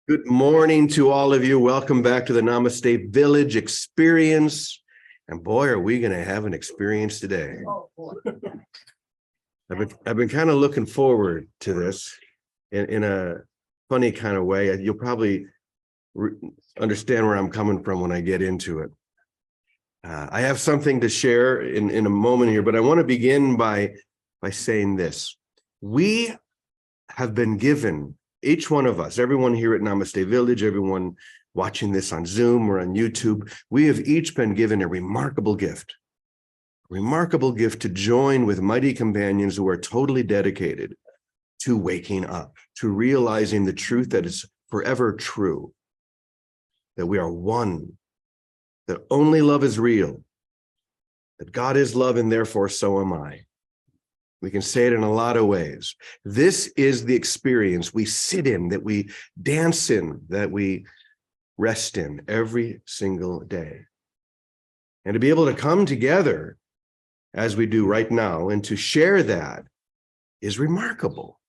Good morning to all of you. Welcome back to the Namaste Village experience. And boy, are we going to have an experience today. I've been kind of looking forward to this in a funny kind of way. You'll probably understand where I'm coming from when I get into it. I have something to share in a moment here, but I want to begin by saying this. We have been given, each one of us, everyone here at Namaste Village, everyone watching this on Zoom or on YouTube, we have each been given a remarkable gift to join with mighty companions who are totally dedicated to waking up, to realizing the truth that is forever true, that we are one, that only love is real, that God is love and therefore so am I. We can say it in a lot of ways. This is the experience we sit in, that we dance in, that we rest in every single day. And to be able to come together as we do right now and to share that is remarkable.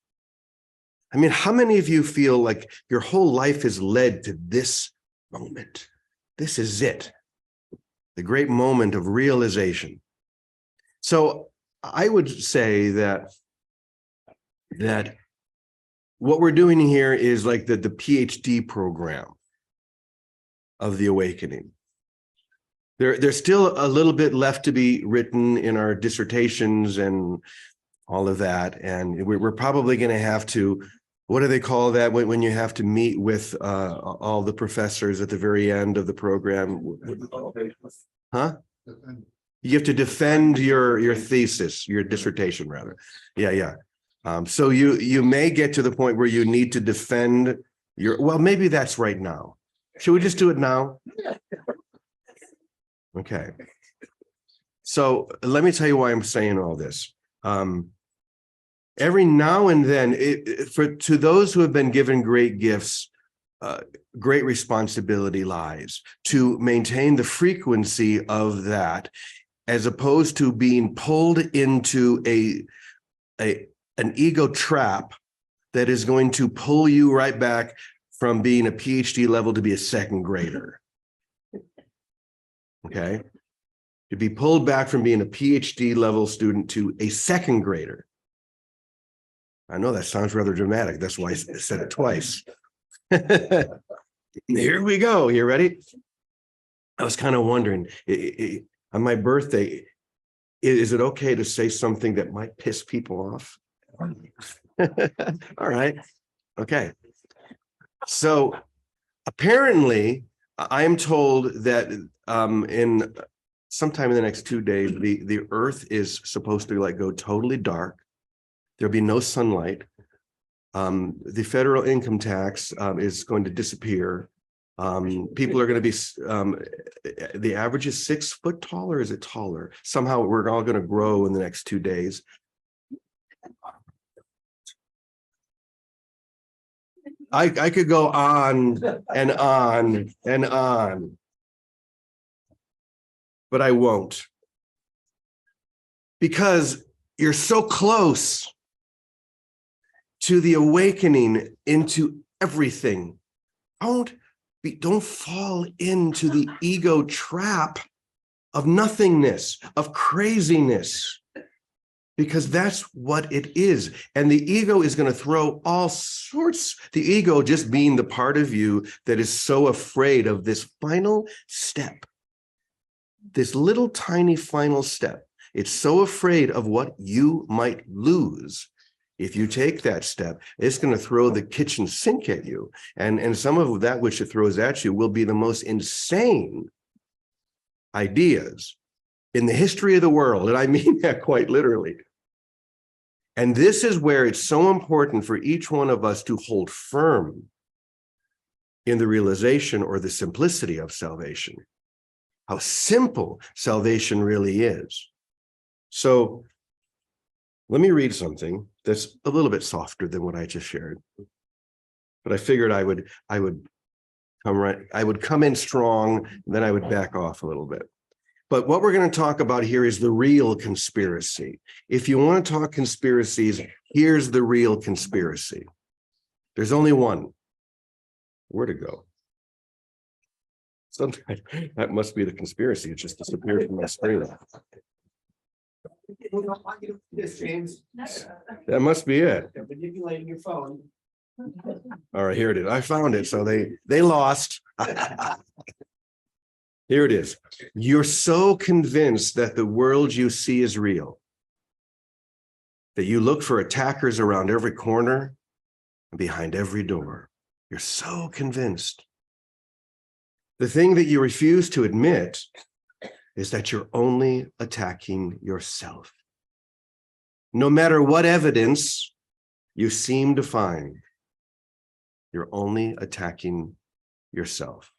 I mean, how many of you feel like your whole life is led to this moment? This is it, the great moment of realization. So I would say that what we're doing here is like the PhD program of the awakening. There's still a little bit left to be written in our dissertations and all of that. And we're probably going to have to, what do they call that when you have to meet with all the professors at the very end of the program? Huh? You have to defend your thesis, your dissertation, rather. Yeah. So you may get to the point where you need to defend well, maybe that's right now. Should we just do it now? Okay. So let me tell you why I'm saying all this. Every now and then, to those who have been given great gifts, great responsibility lies to maintain the frequency of that, as opposed to being pulled into an ego trap that is going to pull you right back from being a PhD level to be a second grader. Okay? To be pulled back from being a PhD level student to a second grader. I know that sounds rather dramatic. That's why I said it twice. Here we go. You ready? I was kind of wondering, on my birthday, is it okay to say something that might piss people off? All right. Okay. So apparently, I am told that in sometime in the next 2 days, the earth is supposed to go totally dark. There'll be no sunlight. The federal income tax is going to disappear. People are going to be, the average is 6 foot tall, or is it taller? Somehow we're all going to grow in the next 2 days. I could go on and on and on, but I won't. Because you're so close to the awakening into everything. Don't fall into the ego trap of nothingness, of craziness, because that's what it is. And the ego is going to throw all sorts, the ego just being the part of you that is so afraid of this final step, this little tiny final step. It's so afraid of what you might lose. If you take that step, it's going to throw the kitchen sink at you. And some of that which it throws at you will be the most insane ideas in the history of the world. And I mean that quite literally. And this is where it's so important for each one of us to hold firm in the realization or the simplicity of salvation, how simple salvation really is. So let me read something that's a little bit softer than what I just shared. But I figured I would come in strong, then I would back off a little bit. But what we're going to talk about here is the real conspiracy. If you want to talk conspiracies, here's the real conspiracy. There's only one. Where to go? Sometimes that must be the conspiracy. It just disappeared from my screen. That must be it. Manipulating your phone. All right, here it is. I found it. So they lost. Here it is. You're so convinced that the world you see is real that you look for attackers around every corner and behind every door. You're so convinced. The thing that you refuse to admit is that you're only attacking yourself. No matter what evidence you seem to find, you're only attacking yourself.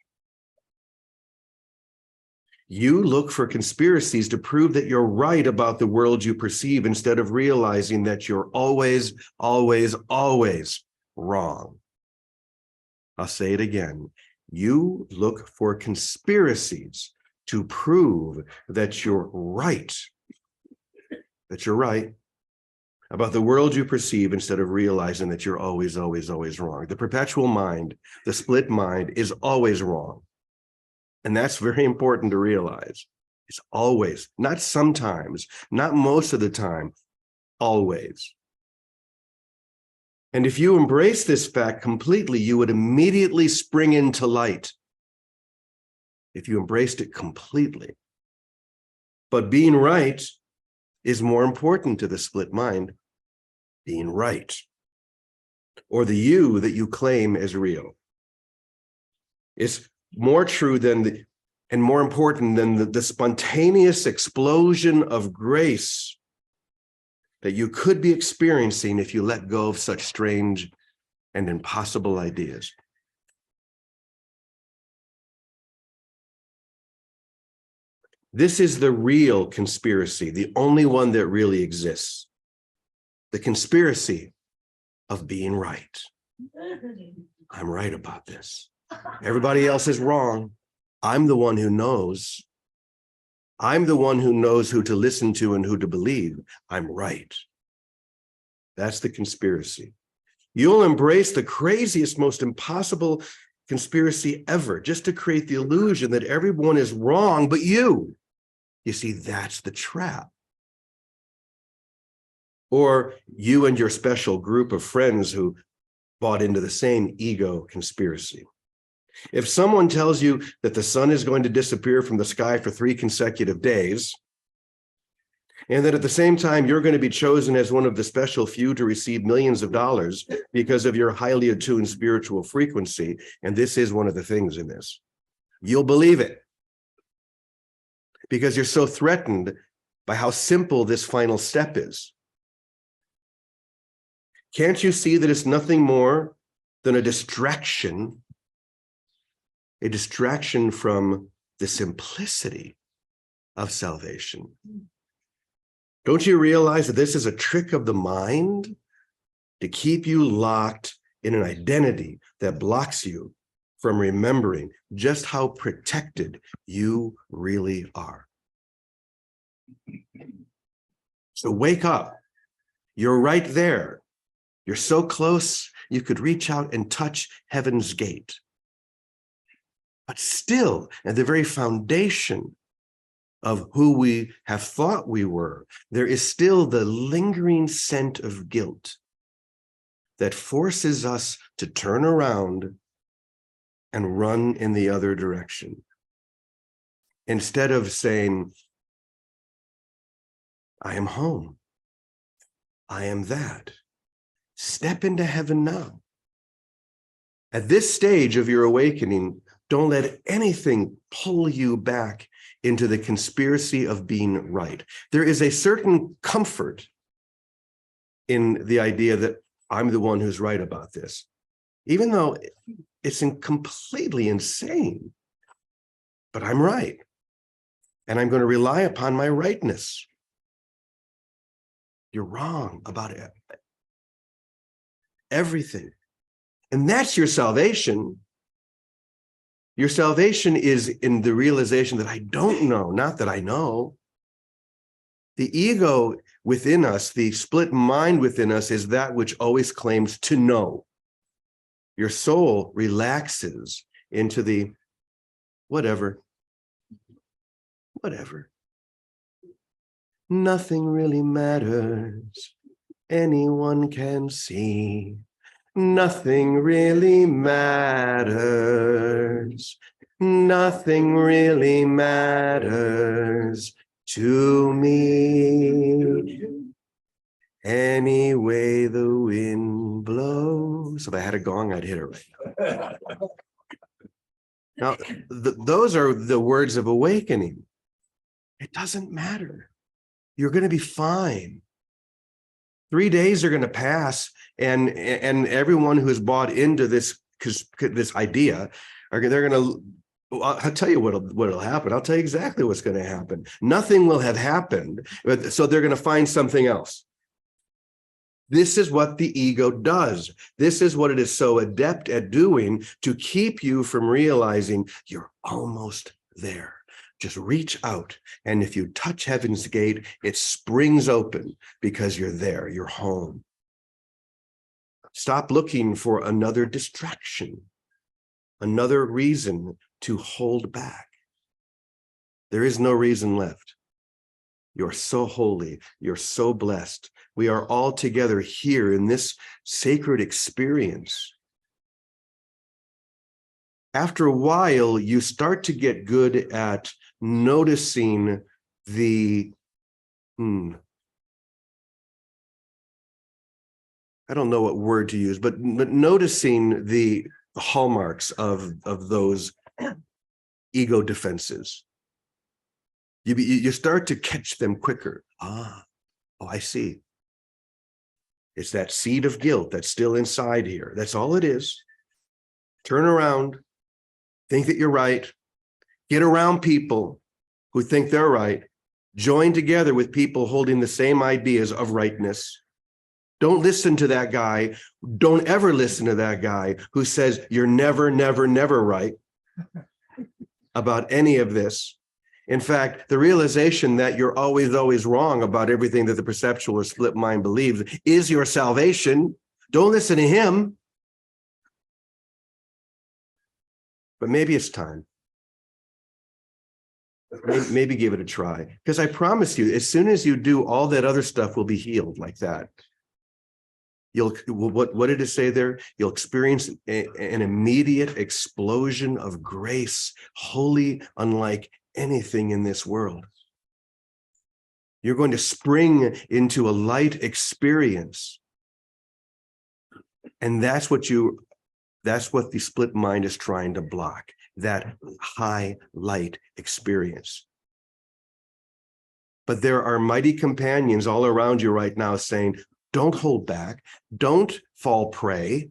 You look for conspiracies to prove that you're right about the world you perceive instead of realizing that you're always, always, always wrong. I'll say it again. You look for conspiracies to prove that you're right about the world you perceive instead of realizing that you're always, always, always wrong. The perpetual mind, the split mind, is always wrong. And that's very important to realize. It's always, not sometimes, not most of the time, always. And if you embrace this fact completely, you would immediately spring into light. If you embraced it completely. But being right is more important to the split mind. Being right. Or the you that you claim as real. It's more true than and more important than the spontaneous explosion of grace that you could be experiencing if you let go of such strange and impossible ideas. This is the real conspiracy, the only one that really exists. The conspiracy of being right. I'm right about this. Everybody else is wrong. I'm the one who knows. I'm the one who knows who to listen to and who to believe. I'm right. That's the conspiracy. You'll embrace the craziest, most impossible conspiracy ever, just to create the illusion that everyone is wrong but you. You see, that's the trap. Or you and your special group of friends who bought into the same ego conspiracy. If someone tells you that the sun is going to disappear from the sky for 3 consecutive days, and that at the same time you're going to be chosen as one of the special few to receive millions of dollars because of your highly attuned spiritual frequency, and this is one of the things in this, you'll believe it. Because you're so threatened by how simple this final step is. Can't you see that it's nothing more than a distraction from the simplicity of salvation? Don't you realize that this is a trick of the mind to keep you locked in an identity that blocks you from remembering just how protected you really are? So wake up. You're right there. You're so close, you could reach out and touch heaven's gate. But still, at the very foundation of who we have thought we were, there is still the lingering scent of guilt that forces us to turn around and run in the other direction. Instead of saying, I am home. I am that. Step into heaven now. At this stage of your awakening, don't let anything pull you back into the conspiracy of being right. There is a certain comfort in the idea that I'm the one who's right about this, even though it's completely insane. But I'm right, and I'm going to rely upon my rightness. You're wrong about it. Everything. And that's your salvation. Your salvation is in the realization that I don't know, not that I know. The ego within us, the split mind within us, is that which always claims to know. Your soul relaxes into the whatever. Nothing really matters. Anyone can see. Nothing really matters. Nothing really matters to me. Any way the wind blows. If I had a gong, I'd hit it right now. Now, those are the words of awakening. It doesn't matter. You're going to be fine. 3 days are going to pass, and everyone who's bought into this idea they're going to. I'll tell you what'll happen. I'll tell you exactly what's going to happen. Nothing will have happened, so they're going to find something else. This is what the ego does. This is what it is so adept at doing, to keep you from realizing you're almost there. Just reach out, and if you touch heaven's gate, it springs open because you're there, you're home. Stop looking for another distraction, another reason to hold back. There is no reason left. You're so holy, you're so blessed. We are all together here in this sacred experience. After a while, you start to get good at noticing the, I don't know what word to use, but noticing the hallmarks of those ego defenses. You start to catch them quicker. Oh, I see. It's that seed of guilt that's still inside here. That's all it is. Turn around. Think that you're right. Get around people who think they're right. Join together with people holding the same ideas of rightness. Don't listen to that guy. Don't ever listen to that guy who says you're never, never, never right about any of this. In fact, the realization that you're always, always wrong about everything that the perceptual or split mind believes is your salvation. Don't listen to him. But maybe it's time. Maybe give it a try. Because I promise you, as soon as you do, all that other stuff will be healed like that. What did it say there? You'll experience an immediate explosion of grace, wholly unlike anything in this world. You're going to spring into a light experience. And that's what the split mind is trying to block, that high light experience. But there are mighty companions all around you right now saying, don't hold back, don't fall prey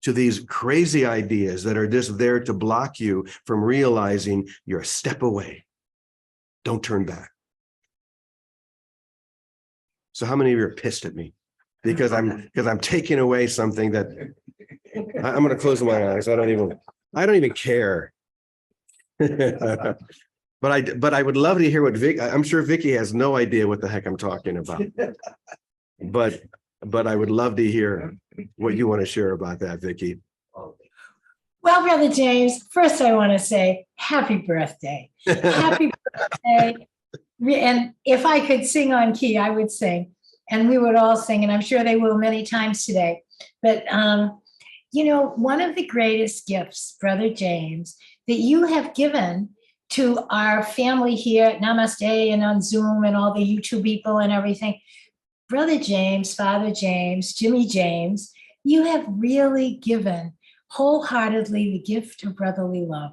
to these crazy ideas that are just there to block you from realizing you're a step away. Don't turn back. So how many of you are pissed at me? Because I'm taking away something that I'm going to close my eyes. I don't even care. But I would love to hear what I'm sure Vicky has no idea what the heck I'm talking about. But I would love to hear what you want to share about that, Vicky. Well, Brother James, first I want to say happy birthday. Happy birthday. And if I could sing on key, I would sing. And we would all sing, and I'm sure they will many times today. But, one of the greatest gifts, Brother James, that you have given to our family here at Namaste and on Zoom and all the YouTube people and everything, Brother James, Father James, Jimmy James, you have really given wholeheartedly the gift of brotherly love.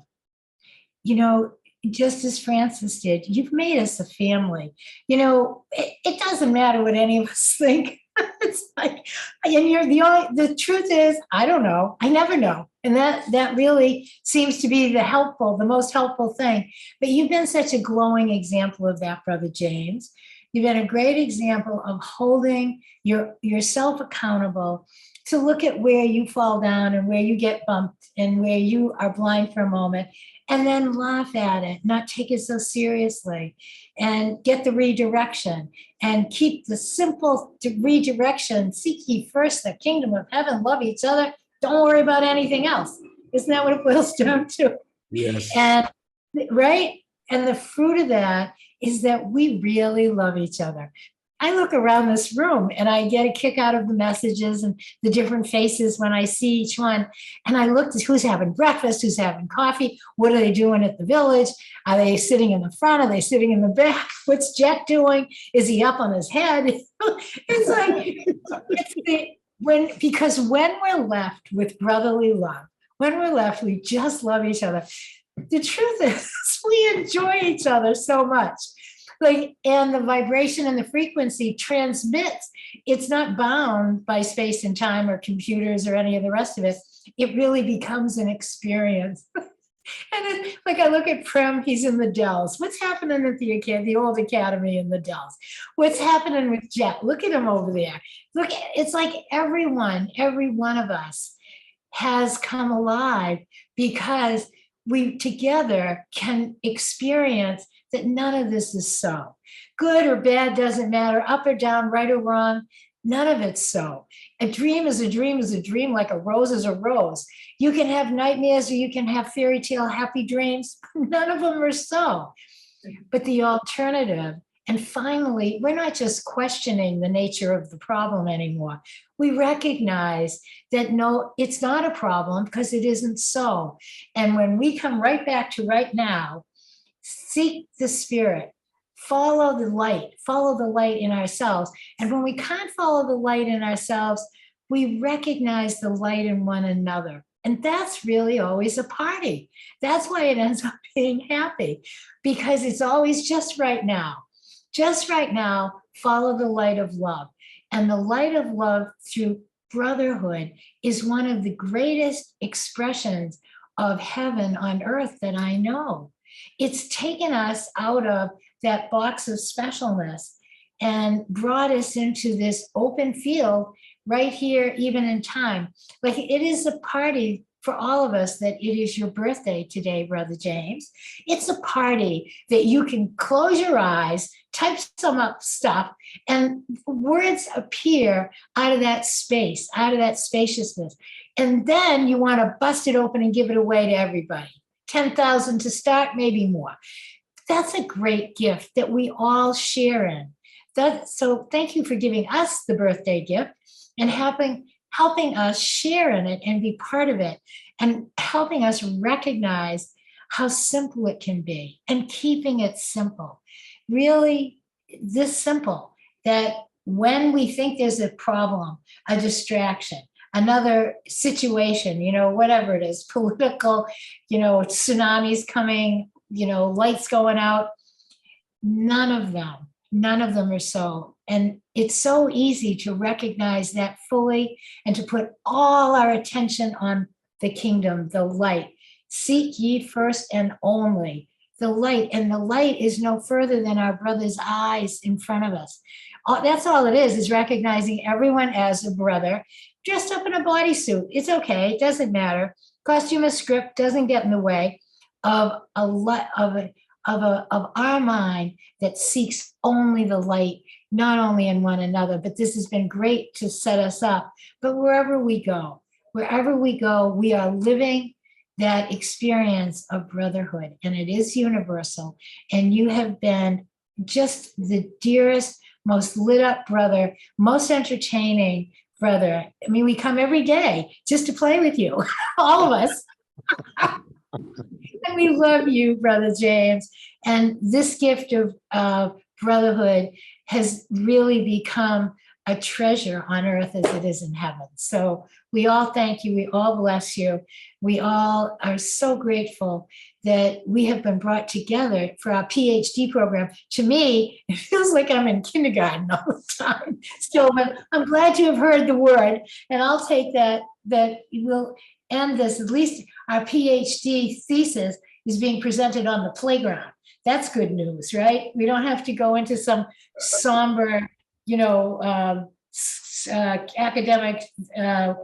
Just as Francis did, you've made us a family. It doesn't matter what any of us think. It's like, and the truth is, I don't know. I never know. And that really seems to be the most helpful thing. But you've been such a glowing example of that, Brother James. You've been a great example of holding yourself accountable to look at where you fall down and where you get bumped and where you are blind for a moment, and then laugh at it, not take it so seriously, and get the redirection and keep the simple redirection. Seek ye first the kingdom of heaven, love each other, Don't worry about anything else. Isn't that what it boils down to? Yes. And right. And the fruit of that is that we really love each other. I look around this room and I get a kick out of the messages and the different faces when I see each one. And I look at who's having breakfast, who's having coffee, what are they doing at the village? Are they sitting in the front? Are they sitting in the back? What's Jet doing? Is he up on his head? It's like, because when we're left with brotherly love, when we're left, we just love each other. The truth is, we enjoy each other so much. Like, and the vibration and the frequency transmits. It's not bound by space and time or computers or any of the rest of it. It really becomes an experience. And then, like, I look at Prem, he's in the Dells. What's happening at the old academy in the Dells? What's happening with Jet? Look at him over there. Look, it's like every one of us has come alive because we together can experience that none of this is so. Good or bad doesn't matter, up or down, right or wrong, none of it's so. A dream is a dream is a dream, like a rose is a rose. You can have nightmares or you can have fairy tale happy dreams. None of them are so. But the alternative, and finally, we're not just questioning the nature of the problem anymore. We recognize that no, it's not a problem because it isn't so. And when we come right back to right now, seek the spirit, follow the light in ourselves. And when we can't follow the light in ourselves, we recognize the light in one another. And that's really always a party. That's why it ends up being happy, because it's always just right now. Just right now, follow the light of love. And the light of love through brotherhood is one of the greatest expressions of heaven on earth that I know. It's taken us out of that box of specialness and brought us into this open field right here, even in time. Like, it is a party for all of us that it is your birthday today, Brother James. It's a party that you can close your eyes, type some up stuff, and words appear out of that space, out of that spaciousness. And then you want to bust it open and give it away to everybody. 10,000 to start, maybe more. That's a great gift that we all share in. So thank you for giving us the birthday gift and helping us share in it and be part of it, and helping us recognize how simple it can be and keeping it simple. Really this simple, that when we think there's a problem, a distraction, another situation, whatever it is, political, tsunamis coming, lights going out, none of them are so. And it's so easy to recognize that fully and to put all our attention on the kingdom, the light. Seek ye first and only the light. And the light is no further than our brother's eyes in front of us. That's all it is recognizing everyone as a brother dressed up in a bodysuit. It's okay. It doesn't matter. Costume or script doesn't get in the way of our mind that seeks only the light, not only in one another. But this has been great to set us up. But wherever we go, we are living that experience of brotherhood, and it is universal. And you have been just the dearest, most lit up brother, most entertaining brother. I mean, we come every day just to play with you, all of us. And we love you, Brother James. And this gift of brotherhood has really become a treasure on earth as it is in heaven. So we all thank you. We all bless you. We all are so grateful that we have been brought together for our PhD program. To me, it feels like I'm in kindergarten all the time still, but I'm glad you have heard the word. And I'll take that we'll end this. At least our PhD thesis is being presented on the playground. That's good news, right? We don't have to go into some somber, academic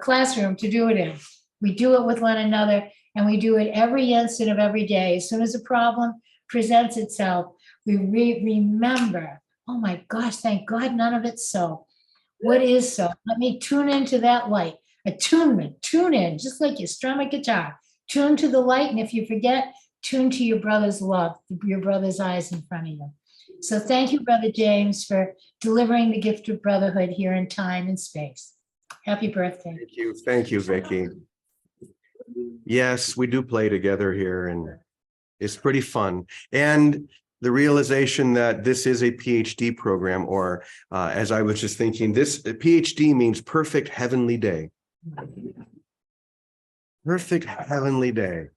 classroom to do it in. We do it with one another, and we do it every instant of every day. As soon as a problem presents itself, we remember, oh my gosh, thank God none of it's so. What is so? Let me tune into that light. attunement, tune in, just like you strum a guitar, tune to the light. And if you forget, tune to your brother's love, your brother's eyes in front of you. So thank you, Brother James, for delivering the gift of brotherhood here in time and space. Happy birthday. Thank you. Thank you, Vicki. Yes, we do play together here, and it's pretty fun. And the realization that this is a PhD program, or as I was just thinking, this PhD means perfect heavenly day. Perfect heavenly day.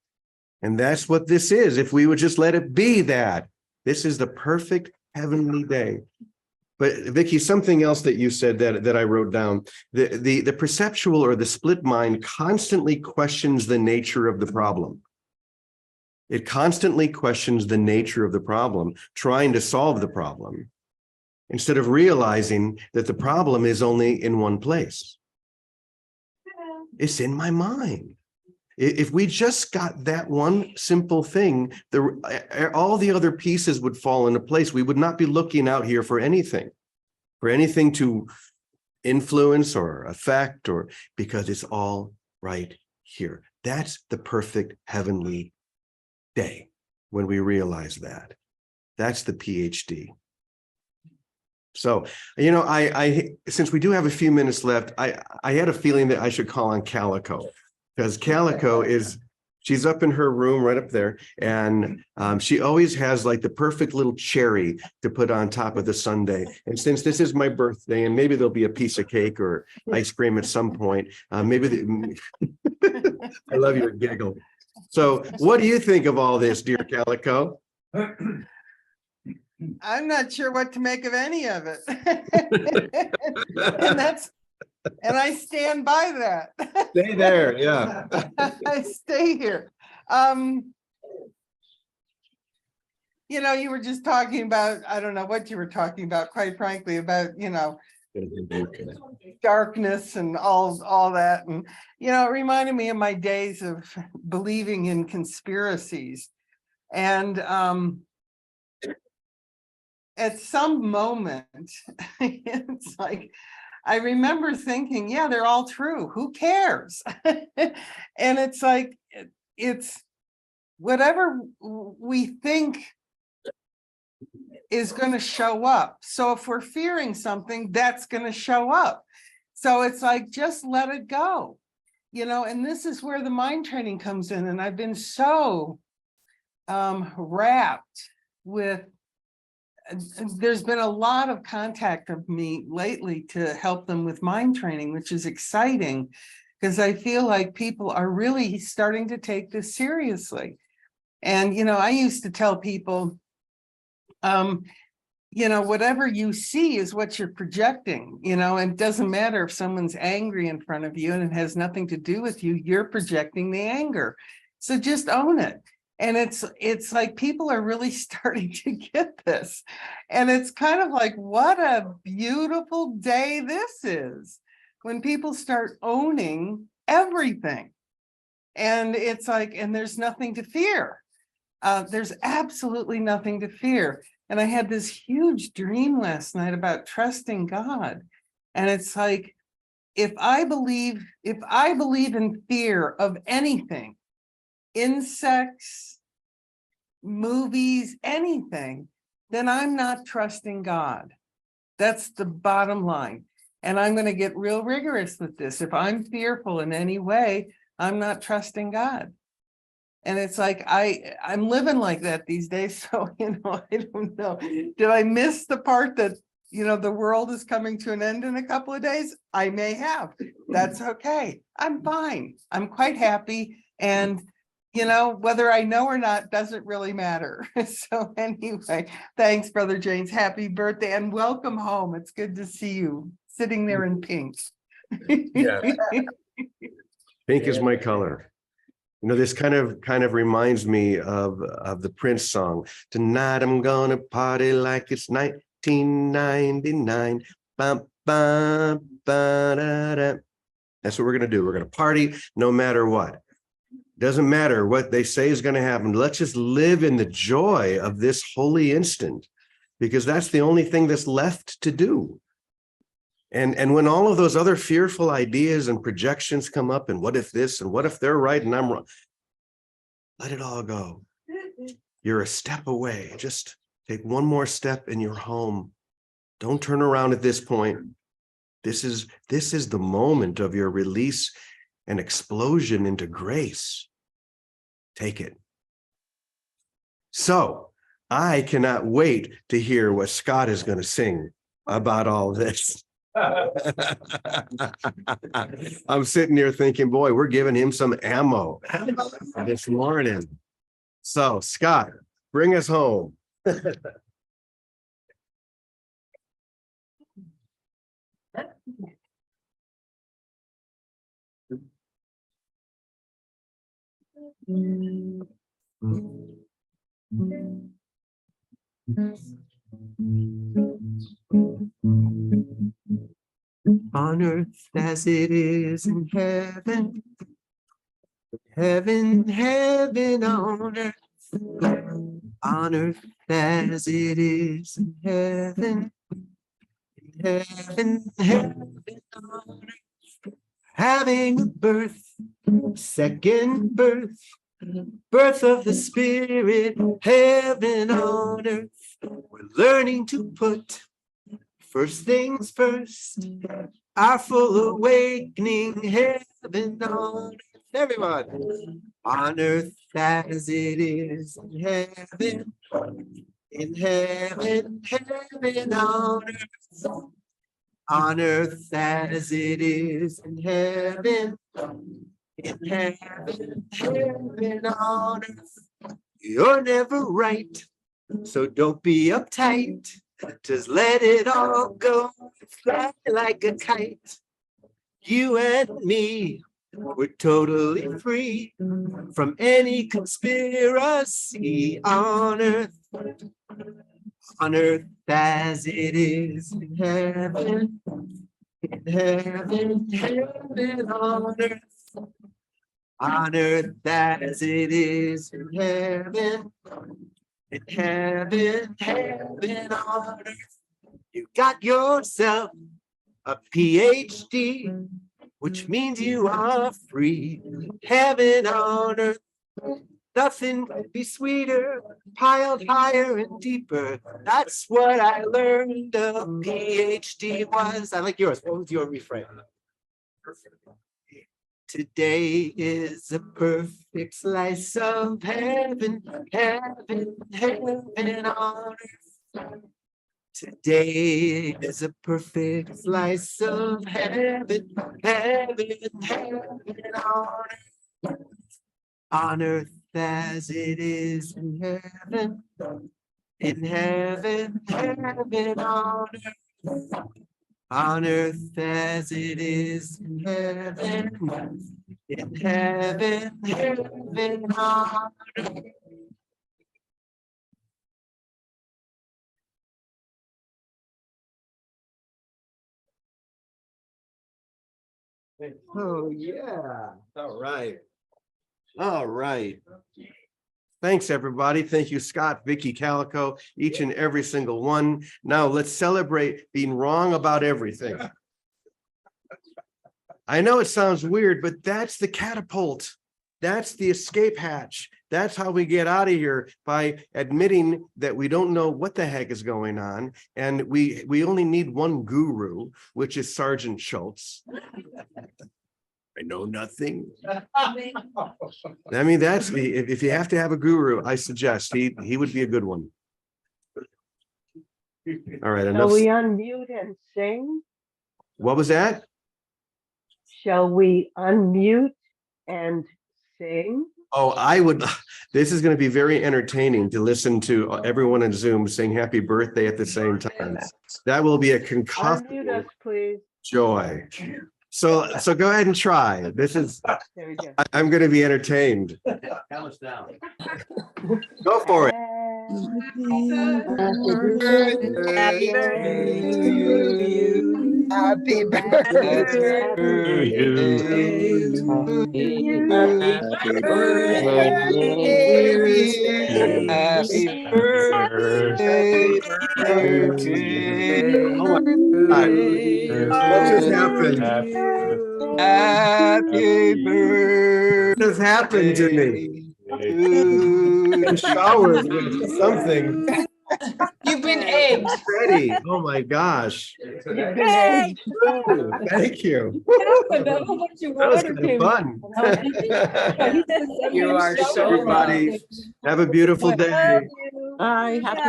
And that's what this is. If we would just let it be that, this is the perfect heavenly day. But Vicki, something else that you said that I wrote down, the perceptual or the split mind constantly questions the nature of the problem. It constantly questions the nature of the problem, trying to solve the problem, instead of realizing that the problem is only in one place. It's in my mind. If we just got that one simple thing, all the other pieces would fall into place. We would not be looking out here for anything to influence or affect, or because it's all right here. That's the perfect heavenly day when we realize that. That's the PhD. So, you know, I since we do have a few minutes left, I had a feeling that I should call on Calico. Because Calico she's up in her room right up there, and she always has like the perfect little cherry to put on top of the sundae. And since this is my birthday, and maybe there'll be a piece of cake or ice cream at some point, I love your giggle. So what do you think of all this, dear Calico? I'm not sure what to make of any of it. And I stand by that. Stay there, yeah. I stay here. You know, you were just talking about, I don't know what you were talking about, quite frankly, about, you know, darkness and all that. And, you know, it reminded me of my days of believing in conspiracies. And at some moment, it's like, I remember thinking, yeah, they're all true. Who cares? And it's like, it's whatever we think is going to show up. So if we're fearing something, that's going to show up. So it's like, just let it go, you know, and this is where the mind training comes in. And I've been so wrapped with, there's been a lot of contact of me lately to help them with mind training, which is exciting because I feel like people are really starting to take this seriously. And, you know, I used to tell people, you know, whatever you see is what you're projecting, you know, and it doesn't matter if someone's angry in front of you and it has nothing to do with you, you're projecting the anger. So just own it. And it's like people are really starting to get this. And it's kind of like, what a beautiful day this is when people start owning everything. And it's like, and there's nothing to fear. There's absolutely nothing to fear. And I had this huge dream last night about trusting God. And it's like, if I believe in fear of anything, insects, movies, anything, then I'm not trusting God. That's the bottom line. And I'm going to get real rigorous with this. If I'm fearful in any way, I'm not trusting God. And it's like, I'm living like that these days. So, you know, I don't know. Did I miss the part that, you know, the world is coming to an end in a couple of days? I may have. That's okay. I'm fine. I'm quite happy. And, you know, whether I know or not doesn't really matter. So anyway, thanks, Brother James. Happy birthday and welcome home. It's good to see you sitting there in pink. Yeah. Pink is my color. You know, this kind of reminds me of the Prince song. Tonight I'm gonna party like it's 1999. Bum, bum, ba-da-da. That's what we're gonna do. We're gonna party no matter what. Doesn't matter what they say is gonna happen. Let's just live in the joy of this holy instant, because that's the only thing that's left to do. And when all of those other fearful ideas and projections come up, and what if this, and what if they're right and I'm wrong, let it all go. You're a step away. Just take one more step and you're home. Don't turn around at this point. This is the moment of your release and explosion into grace. Take it. So I cannot wait to hear what Scott is going to sing about all this. I'm sitting here thinking, boy, we're giving him some ammo this morning. So Scott, bring us home. On earth as it is in heaven, heaven, heaven on earth as it is in heaven, heaven, heaven on earth. Having a birth, second birth, birth of the spirit, heaven on earth. We're learning to put first things first, our full awakening, heaven on earth. Everyone, on earth as it is in heaven, heaven on earth as it is in heaven, heaven on earth. You're never right, so don't be uptight. Just let it all go, fly like a kite. You and me, we're totally free from any conspiracy on earth as it is in heaven, heaven on earth as it is in heaven, heaven on earth. You got yourself a PhD, which means you are free, heaven on earth. Nothing could be sweeter, piled higher and deeper. That's what I learned a PhD was. I like yours. What was your refrain? Today is a perfect slice of heaven, heaven, heaven on earth. Today is a perfect slice of heaven, heaven, heaven on earth as it is in heaven, heaven on earth as it is in heaven, heaven on earth. Oh, yeah. All right. All right. Thanks, everybody. Thank you, Scott, Vicky, Calico, each and every single one. Now let's celebrate being wrong about everything. I know it sounds weird, but that's the catapult. That's the escape hatch. That's how we get out of here, by admitting that we don't know what the heck is going on. And we only need one guru, which is Sergeant Schultz. I know nothing. I mean, that's the, if you have to have a guru, I suggest he would be a good one. All right. Shall Enough. we unmute and sing? What was that? Shall we unmute and sing? Oh, I would. This is going to be very entertaining to listen to everyone in Zoom sing happy birthday at the same time. That will be a Unmute concoction us, please. joy. So go ahead and try. This is, There we go. I'm going to be entertained. Count us down. Go for it. Happy birthday to you. Happy birthday. Happy birthday to Oh my God. What just happened? Happy birthday. What has happened to me? I showered with something You've been egged. already. Oh my gosh. Hey, Ooh, thank you. happened? A whole bunch of That was water kind of came. fun. You are so Everybody, have a beautiful day. Hi, happy